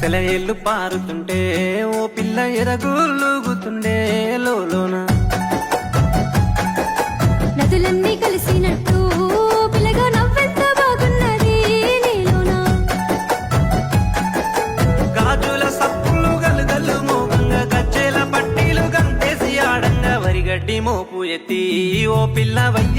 సెలయేళ్ళు పారుతుంటే ఓ పిల్ల ఎదగులుగుతుండే లోన నదులన్నీ కలిసినట్టు పిల్లగా నవ్వెంత బాగున్నది నీలోన గాజుల సప్పులు గలుగల్లు మోగంగా గజ్జెల పట్టీలు గంతేసి ఆడంగా వరిగడ్డి మోపు ఎత్తి ఓ పిల్ల వయ్య